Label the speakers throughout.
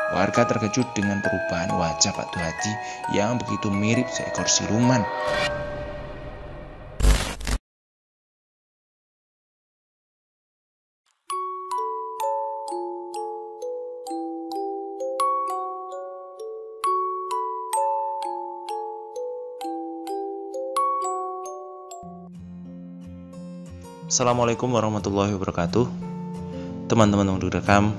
Speaker 1: Warga terkejut dengan perubahan wajah Pak Duhati yang begitu mirip seekor siluman. Assalamualaikum warahmatullahi wabarakatuh. Teman-teman untuk rekam,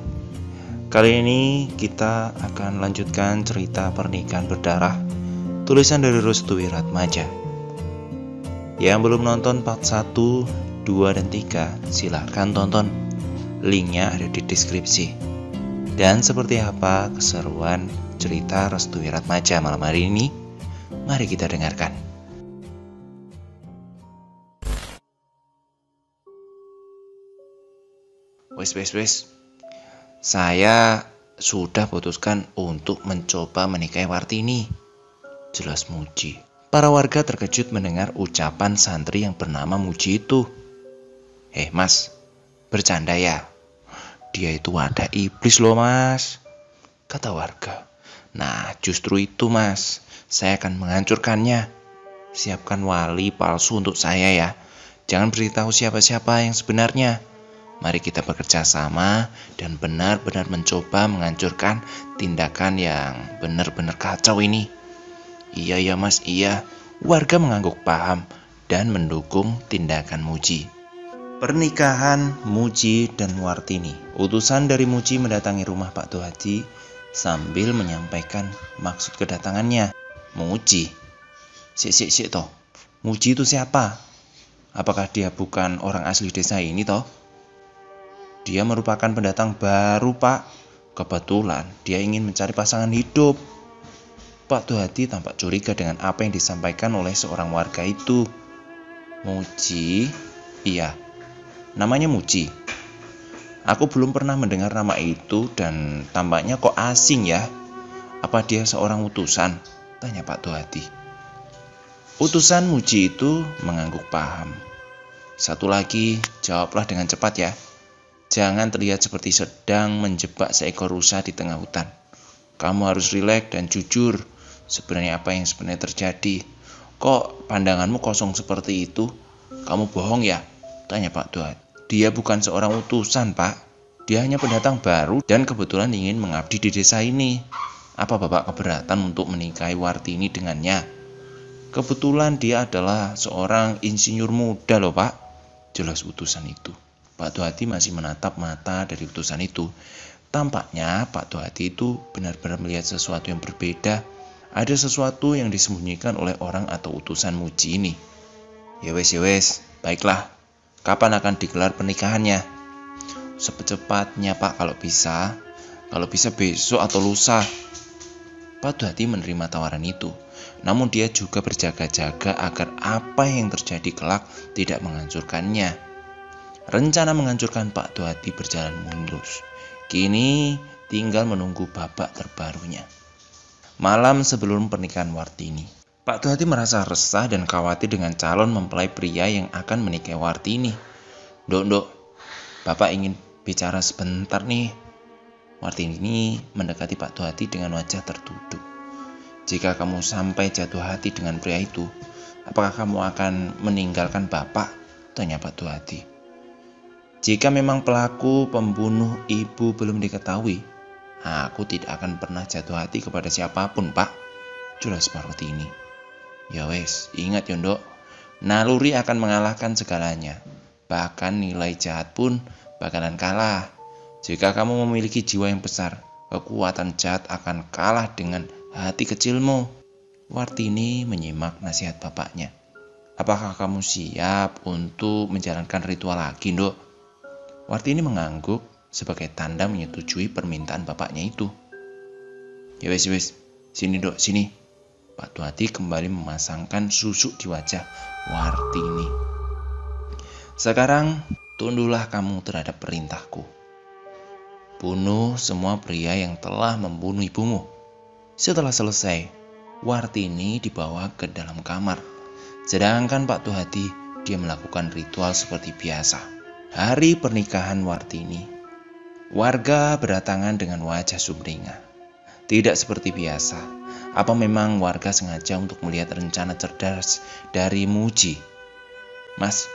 Speaker 1: kali ini kita akan lanjutkan cerita pernikahan berdarah tulisan dari Restu Wiratmaja. Yang belum nonton part 1, 2, dan 3 silahkan tonton. Linknya ada di deskripsi. Dan seperti apa keseruan cerita Restu Wiratmaja malam hari ini? Mari kita dengarkan. Wes. Saya sudah putuskan untuk mencoba menikahi Wartini, jelas Muji. Para warga terkejut mendengar ucapan santri yang bernama Muji itu. Mas, bercanda ya? Dia itu wadah iblis loh mas, kata warga. Nah justru itu mas, saya akan menghancurkannya. Siapkan wali palsu untuk saya ya. Jangan beritahu siapa-siapa yang sebenarnya. Mari kita bekerja sama dan benar-benar mencoba menghancurkan tindakan yang benar-benar kacau ini. Iya mas, iya. Warga mengangguk paham dan mendukung tindakan Muji. Pernikahan Muji dan Wartini. Utusan dari Muji mendatangi rumah Pak Duhati sambil menyampaikan maksud kedatangannya. Muji? Sik toh. Muji itu siapa? Apakah dia bukan orang asli desa ini toh? Dia merupakan pendatang baru pak. Kebetulan dia ingin mencari pasangan hidup. Pak Duhati tampak curiga dengan apa yang disampaikan oleh seorang warga itu. Muji? Iya, namanya Muji. Aku belum pernah mendengar nama itu dan tampaknya kok asing ya. Apa dia seorang utusan? Tanya Pak Duhati. Utusan Muji itu mengangguk paham. Satu lagi, jawablah dengan cepat ya. Jangan terlihat seperti sedang menjebak seekor rusa di tengah hutan. Kamu harus rileks dan jujur. Sebenarnya apa yang sebenarnya terjadi? Kok pandanganmu kosong seperti itu? Kamu bohong ya? Tanya Pak Duhati. Dia bukan seorang utusan pak. Dia hanya pendatang baru dan kebetulan ingin mengabdi di desa ini. Apa bapak keberatan untuk menikahi Wartini dengannya? Kebetulan dia adalah seorang insinyur muda loh pak, jelas utusan itu. Pak Duhati masih menatap mata dari utusan itu. Tampaknya Pak Duhati itu benar-benar melihat sesuatu yang berbeda. Ada sesuatu yang disembunyikan oleh orang atau utusan Muji ini. Ya wes, baiklah. Kapan akan digelar pernikahannya? Secepatnya pak kalau bisa. Kalau bisa besok atau lusa. Pak Duhati menerima tawaran itu. Namun dia juga berjaga-jaga agar apa yang terjadi kelak tidak menghancurkannya. Rencana menghancurkan Pak Duhati berjalan mulus. Kini tinggal menunggu babak terbarunya. Malam sebelum pernikahan Wartini, Pak Duhati merasa resah dan khawatir dengan calon mempelai pria yang akan menikahi Wartini. Dok, Bapak ingin bicara sebentar nih. Wartini mendekati Pak Duhati dengan wajah tertutup. Jika kamu sampai jatuh hati dengan pria itu, apakah kamu akan meninggalkan Bapak? Tanya Pak Duhati. Jika memang pelaku pembunuh ibu belum diketahui, aku tidak akan pernah jatuh hati kepada siapapun pak, jelas Wartini. Ya wes, ingat Yondok, naluri akan mengalahkan segalanya. Bahkan nilai jahat pun bakalan kalah. Jika kamu memiliki jiwa yang besar, kekuatan jahat akan kalah dengan hati kecilmu. Wartini menyimak nasihat bapaknya. Apakah kamu siap untuk menjalankan ritual lagi, Ndok? Wartini mengangguk sebagai tanda menyetujui permintaan bapaknya itu. Ya wes, sini Dok, sini. Pak Duhati kembali memasangkan susuk di wajah Wartini. Sekarang tunduklah kamu terhadap perintahku. Bunuh semua pria yang telah membunuh ibumu. Setelah selesai, Wartini dibawa ke dalam kamar. Sedangkan Pak Duhati, dia melakukan ritual seperti biasa. Hari pernikahan Wartini. Warga berdatangan dengan wajah sumringah. Tidak seperti biasa. Apa memang warga sengaja untuk melihat rencana cerdas dari Muji? Mas,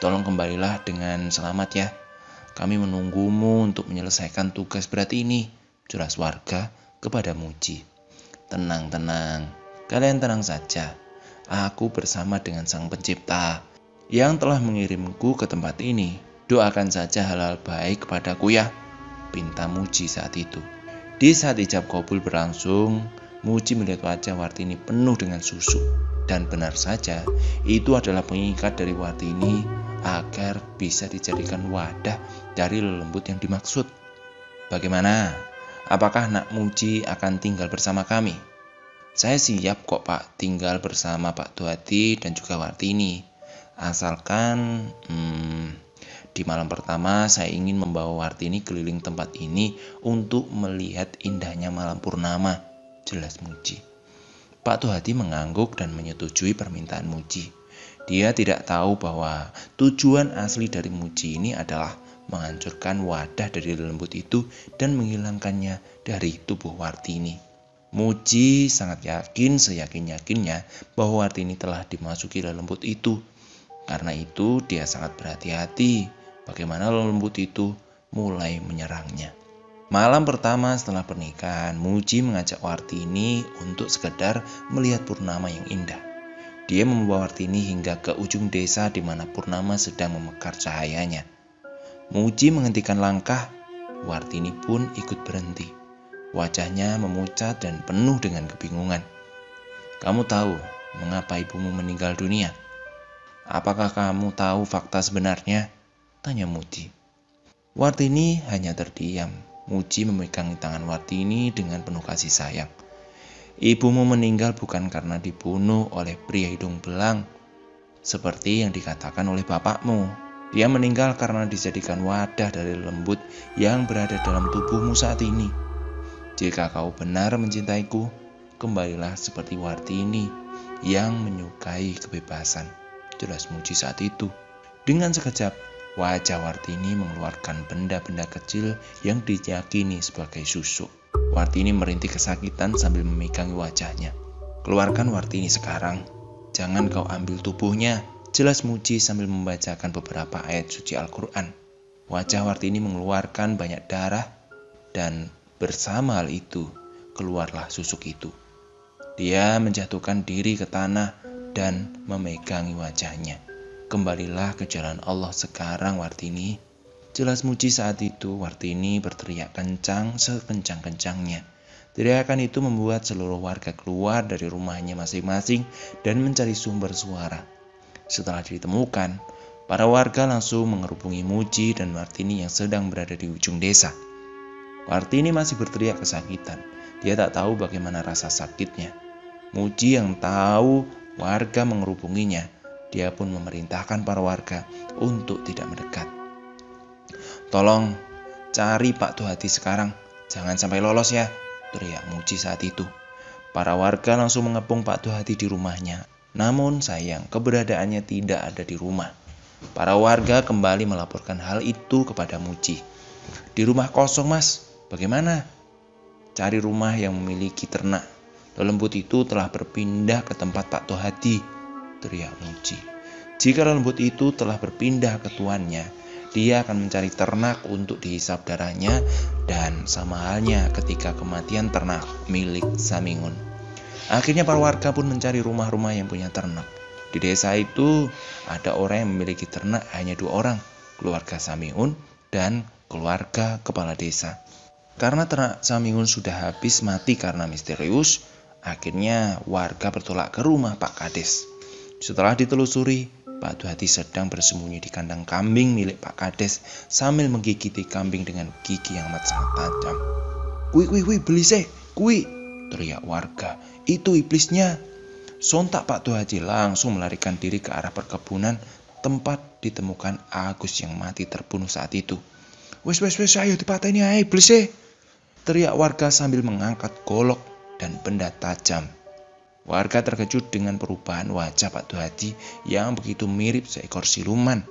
Speaker 1: tolong kembalilah dengan selamat ya. Kami menunggumu untuk menyelesaikan tugas berat ini, jelas warga kepada Muji. Tenang, kalian tenang saja. Aku bersama dengan Sang Pencipta yang telah mengirimku ke tempat ini. Doakan saja hal-hal baik kepadaku ya, pinta Muji saat itu. Di saat ijab kabul berlangsung, Muji melihat wajah Wartini penuh dengan susu. Dan benar saja, itu adalah pengikat dari Wartini agar bisa dijadikan wadah dari lelembut yang dimaksud. Bagaimana? Apakah nak Muji akan tinggal bersama kami? Saya siap kok Pak tinggal bersama Pak Duhati dan juga Wartini. Asalkan di malam pertama saya ingin membawa Wartini keliling tempat ini untuk melihat indahnya malam purnama, jelas Muji. Pak Duhati mengangguk dan menyetujui permintaan Muji. Dia tidak tahu bahwa tujuan asli dari Muji ini adalah menghancurkan wadah dari lembut itu dan menghilangkannya dari tubuh Wartini. Muji sangat yakin seyakin-yakinnya bahwa Wartini telah dimasuki lembut itu. Karena itu dia sangat berhati-hati bagaimana lembut itu mulai menyerangnya. Malam pertama setelah pernikahan, Muji mengajak Wartini untuk sekedar melihat purnama yang indah. Dia membawa Wartini hingga ke ujung desa di mana purnama sedang memekar cahayanya. Muji menghentikan langkah, Wartini pun ikut berhenti. Wajahnya memucat dan penuh dengan kebingungan. Kamu tahu mengapa ibumu meninggal dunia? Apakah kamu tahu fakta sebenarnya? Tanya Muji. Wartini hanya terdiam. Muji memegangi tangan Wartini dengan penuh kasih sayang. Ibumu meninggal bukan karena dibunuh oleh pria hidung belang, seperti yang dikatakan oleh bapakmu. Dia meninggal karena dijadikan wadah dari lembut yang berada dalam tubuhmu saat ini. Jika kau benar mencintaiku, kembalilah seperti Wartini yang menyukai kebebasan, jelas Muji saat itu. Dengan sekejap, wajah Wartini mengeluarkan benda-benda kecil yang diyakini sebagai susu. Wartini merintih kesakitan sambil memegangi wajahnya. Keluarkan Wartini sekarang, jangan kau ambil tubuhnya, jelas Muji sambil membacakan beberapa ayat suci Al-Quran. Wajah Wartini mengeluarkan banyak darah dan bersama hal itu, keluarlah susuk itu. Dia menjatuhkan diri ke tanah dan memegangi wajahnya. Kembalilah ke jalan Allah sekarang Wartini, jelas Muji saat itu. Wartini berteriak kencang sekencang-kencangnya. Teriakan itu membuat seluruh warga keluar dari rumahnya masing-masing dan mencari sumber suara. Setelah ditemukan, para warga langsung mengerubungi Muji dan Wartini yang sedang berada di ujung desa. Wartini masih berteriak kesakitan. Dia tak tahu bagaimana rasa sakitnya. Muji yang tahu warga mengerubunginya, dia pun memerintahkan para warga untuk tidak mendekat. Tolong cari Pak Duhati sekarang, jangan sampai lolos ya, teriak Muji saat itu. Para warga langsung mengepung Pak Duhati di rumahnya. Namun sayang, keberadaannya tidak ada di rumah. Para warga kembali melaporkan hal itu kepada Muji. Di rumah kosong mas, bagaimana? Cari rumah yang memiliki ternak. Lelembut itu telah berpindah ke tempat Pak Duhati, teriak Muji. Jika lelembut itu telah berpindah ke tuannya, dia akan mencari ternak untuk dihisap darahnya, dan sama halnya ketika kematian ternak milik Samingun. Akhirnya para warga pun mencari rumah-rumah yang punya ternak. Di desa itu ada orang yang memiliki ternak hanya 2 orang, keluarga Samingun dan keluarga kepala desa. Karena ternak Samingun sudah habis mati karena misterius, akhirnya warga bertolak ke rumah Pak Kades. Setelah ditelusuri, Pak Duhati sedang bersembunyi di kandang kambing milik Pak Kades sambil menggigiti kambing dengan gigi yang amat sangat tajam. Kui, belisik, kui, teriak warga. Itu iblisnya. Sontak Pak Duhati langsung melarikan diri ke arah perkebunan tempat ditemukan Agus yang mati terbunuh saat itu. Wes, ayo dipateni ae iblis, teriak warga sambil mengangkat golok dan benda tajam. Warga terkejut dengan perubahan wajah Pak Duhati yang begitu mirip seekor siluman.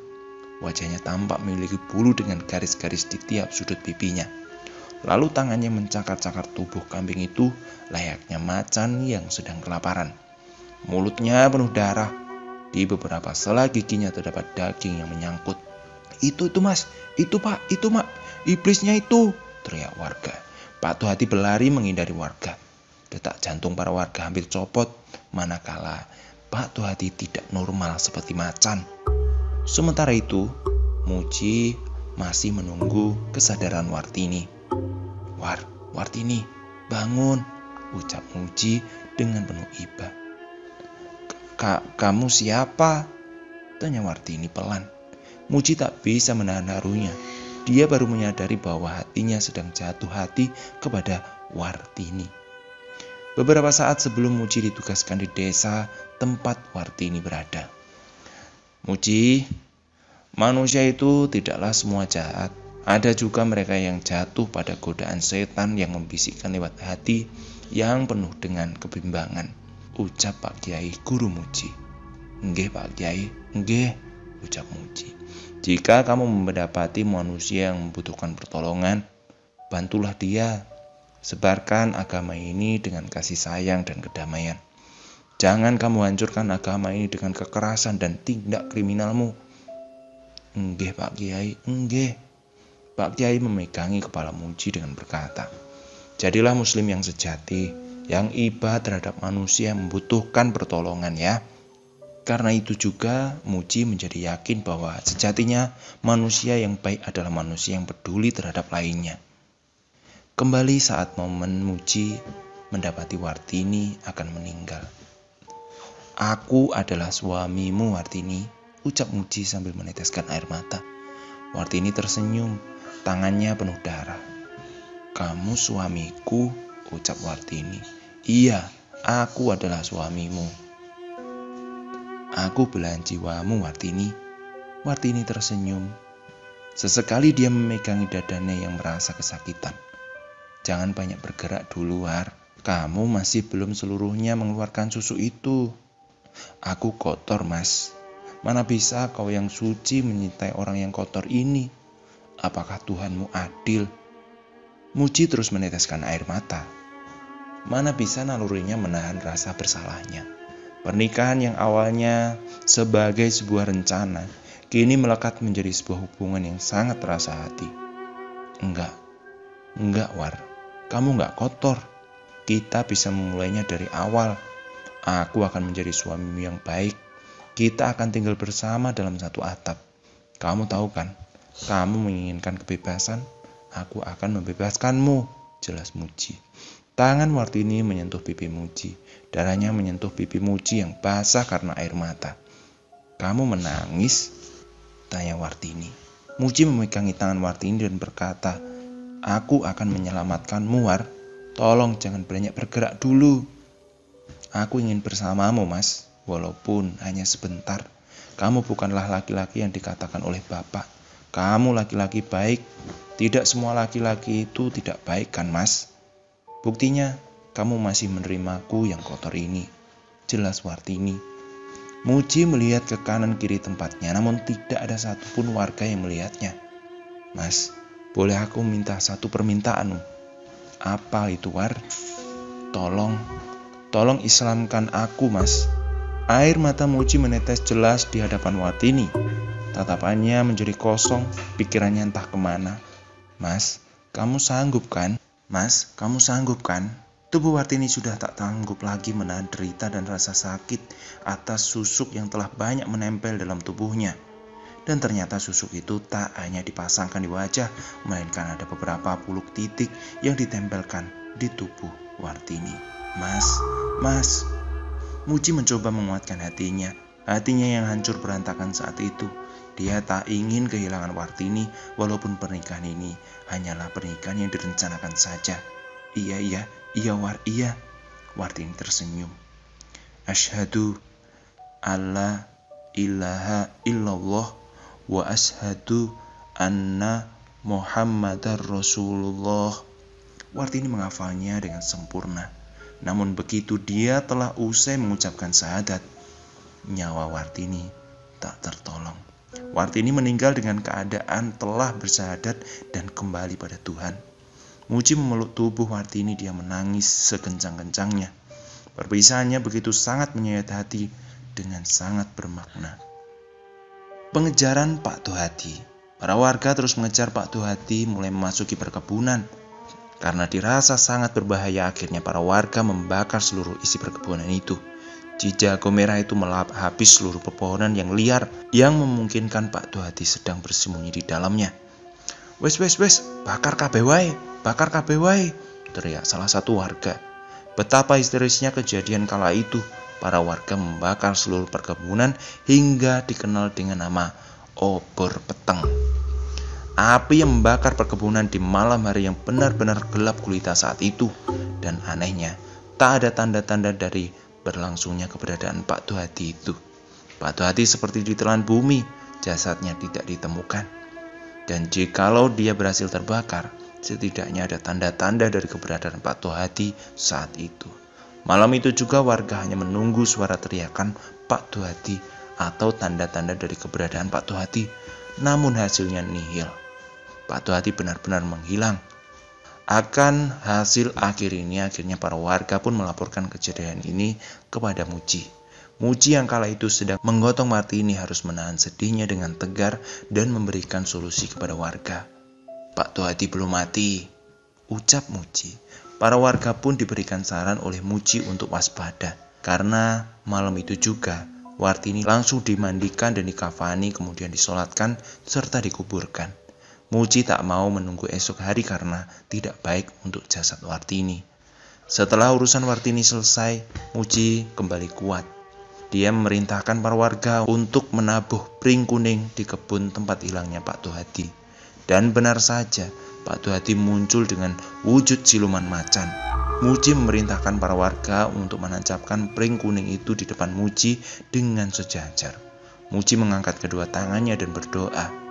Speaker 1: Wajahnya tampak memiliki bulu dengan garis-garis di tiap sudut pipinya. Lalu tangannya mencakar-cakar tubuh kambing itu layaknya macan yang sedang kelaparan. Mulutnya penuh darah. Di beberapa sela giginya terdapat daging yang menyangkut. Itu mas, itu pak, itu mak, iblisnya itu, teriak warga. Pak Tuhati berlari menghindari warga. Detak jantung para warga hampir copot, manakala Pak Tuhati tidak normal seperti macan. Sementara itu, Muji masih menunggu kesadaran Wartini. Wartini, bangun, ucap Muji dengan penuh iba. Kamu siapa? Tanya Wartini pelan. Muji tak bisa menahan harunya. Dia baru menyadari bahwa hatinya sedang jatuh hati kepada Wartini. Beberapa saat sebelum Muji ditugaskan di desa tempat Wartini berada. Muji, manusia itu tidaklah semua jahat. Ada juga mereka yang jatuh pada godaan setan yang membisikkan lewat hati yang penuh dengan kebimbangan, ucap Pak Kiai Guru Muji. Nggih Pak Kiai, nggih, ucap Muji. Jika kamu mendapati manusia yang membutuhkan pertolongan, bantulah dia. Sebarkan agama ini dengan kasih sayang dan kedamaian. Jangan kamu hancurkan agama ini dengan kekerasan dan tindak kriminalmu. Nggih Pak Kiai, nggih. Pak Kiai memegangi kepala Muji dengan berkata, jadilah muslim yang sejati, yang iba terhadap manusia yang membutuhkan pertolongan ya. Karena itu juga Muji menjadi yakin bahwa sejatinya manusia yang baik adalah manusia yang peduli terhadap lainnya. Kembali saat momen Muji mendapati Wartini akan meninggal. Aku adalah suamimu Wartini, ucap Muji sambil meneteskan air mata. Wartini tersenyum, tangannya penuh darah. Kamu suamiku, ucap Wartini. Iya, aku adalah suamimu. Aku belahan jiwamu Wartini. Wartini tersenyum. Sesekali dia memegangi dadanya yang merasa kesakitan. Jangan banyak bergerak dulu War. Kamu masih belum seluruhnya mengeluarkan susu itu. Aku kotor mas. Mana bisa kau yang suci menyintai orang yang kotor ini? Apakah Tuhanmu adil? Muji terus meneteskan air mata. Mana bisa nalurinya menahan rasa bersalahnya. Pernikahan yang awalnya sebagai sebuah rencana, kini melekat menjadi sebuah hubungan yang sangat terasa hati. Enggak War, kamu enggak kotor. Kita bisa memulainya dari awal. Aku akan menjadi suamimu yang baik. Kita akan tinggal bersama dalam satu atap. Kamu tahu kan, kamu menginginkan kebebasan, aku akan membebaskanmu, jelas Muji. Tangan Wartini menyentuh pipi Muji. Darahnya menyentuh pipi Muji yang basah karena air mata. Kamu menangis? Tanya Wartini. Muji memegangi tangan Wartini dan berkata, aku akan menyelamatkanmu War. Tolong jangan banyak bergerak dulu. Aku ingin bersamamu mas, walaupun hanya sebentar. Kamu bukanlah laki-laki yang dikatakan oleh bapak. Kamu laki-laki baik. Tidak semua laki-laki itu tidak baik kan mas? Buktinya, kamu masih menerimaku yang kotor ini, jelas Wartini. Muji melihat ke kanan kiri tempatnya, namun tidak ada satupun warga yang melihatnya. Mas, boleh aku minta satu permintaanmu? Apa itu War? Tolong Islamkan aku mas. Air mata Muji menetes jelas di hadapan Wartini. Tatapannya menjadi kosong, pikirannya entah kemana. Mas, kamu sanggup kan? Mas, kamu sanggup kan? Tubuh Wartini sudah tak sanggup lagi menahan derita dan rasa sakit atas susuk yang telah banyak menempel dalam tubuhnya. Dan ternyata susuk itu tak hanya dipasangkan di wajah, melainkan ada beberapa puluh titik yang ditempelkan di tubuh Wartini. Mas. Muji mencoba menguatkan hatinya yang hancur berantakan saat itu. Dia tak ingin kehilangan Wartini, walaupun pernikahan ini hanyalah pernikahan yang direncanakan saja. Iya War, iya. Wartini tersenyum. Asyhadu alla ilaha illallah wa asyhadu anna Muhammadar Rasulullah. Wartini menghafalnya dengan sempurna. Namun begitu dia telah usai mengucapkan syahadat, nyawa Wartini tak tertolong. Wartini meninggal dengan keadaan telah bersyahadat dan kembali pada Tuhan. Muji memeluk tubuh Wartini, dia menangis sekencang-kencangnya. Perpisahannya begitu sangat menyayat hati dengan sangat bermakna. Pengejaran Pak Tohati. Para warga terus mengejar Pak Tohati mulai memasuki perkebunan. Karena dirasa sangat berbahaya, akhirnya para warga membakar seluruh isi perkebunan itu. Cijago merah itu melahap habis seluruh pepohonan yang liar yang memungkinkan Pak Tohati sedang bersembunyi di dalamnya. Wes, bakar kabeh wae, teriak salah satu warga. Betapa histerisnya kejadian kala itu. Para warga membakar seluruh perkebunan hingga dikenal dengan nama obor peteng. Api yang membakar perkebunan di malam hari yang benar-benar gelap gulita saat itu. Dan anehnya, tak ada tanda-tanda dari berlangsungnya keberadaan Pak Tohati itu. Pak Tohati seperti ditelan bumi, jasadnya tidak ditemukan. Dan jikalau dia berhasil terbakar, setidaknya ada tanda-tanda dari keberadaan Pak Tohati saat itu. Malam itu juga warga hanya menunggu suara teriakan Pak Tohati atau tanda-tanda dari keberadaan Pak Tohati, namun hasilnya nihil. Pak Tohati benar-benar menghilang. Akan hasil akhir ini, akhirnya para warga pun melaporkan kejadian ini kepada Muji. Muji yang kala itu sedang menggotong Wartini harus menahan sedihnya dengan tegar dan memberikan solusi kepada warga. Pak Tohati belum mati, ucap Muji. Para warga pun diberikan saran oleh Muji untuk waspada. Karena malam itu juga Wartini langsung dimandikan dan dikafani, kemudian disolatkan serta dikuburkan. Muji tak mau menunggu esok hari karena tidak baik untuk jasad Wartini. Setelah urusan Wartini selesai, Muji kembali kuat. Dia memerintahkan para warga untuk menabuh pring kuning di kebun tempat hilangnya Pak Tohati. Dan benar saja, Pak Tohati muncul dengan wujud siluman macan. Muji memerintahkan para warga untuk menancapkan pring kuning itu di depan Muji dengan sejajar. Muji mengangkat kedua tangannya dan berdoa.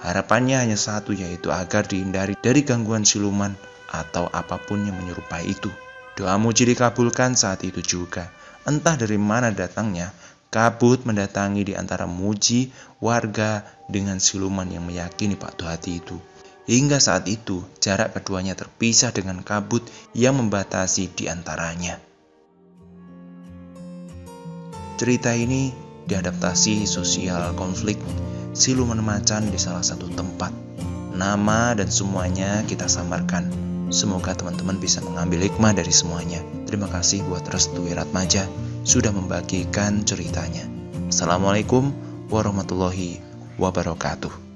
Speaker 1: Harapannya hanya satu, yaitu agar dihindari dari gangguan siluman atau apapun yang menyerupai itu. Doa Muji dikabulkan saat itu juga. Entah dari mana datangnya, kabut mendatangi di antara Muji, warga, dengan siluman yang meyakini Pak Tohati itu. Hingga saat itu, jarak keduanya terpisah dengan kabut yang membatasi di antaranya. Cerita ini diadaptasi sosial konflik siluman macan di salah satu tempat. Nama dan semuanya kita samarkan. Semoga teman-teman bisa mengambil hikmah dari semuanya. Terima kasih buat Restu Wiratmaja sudah membagikan ceritanya. Assalamualaikum warahmatullahi wabarakatuh.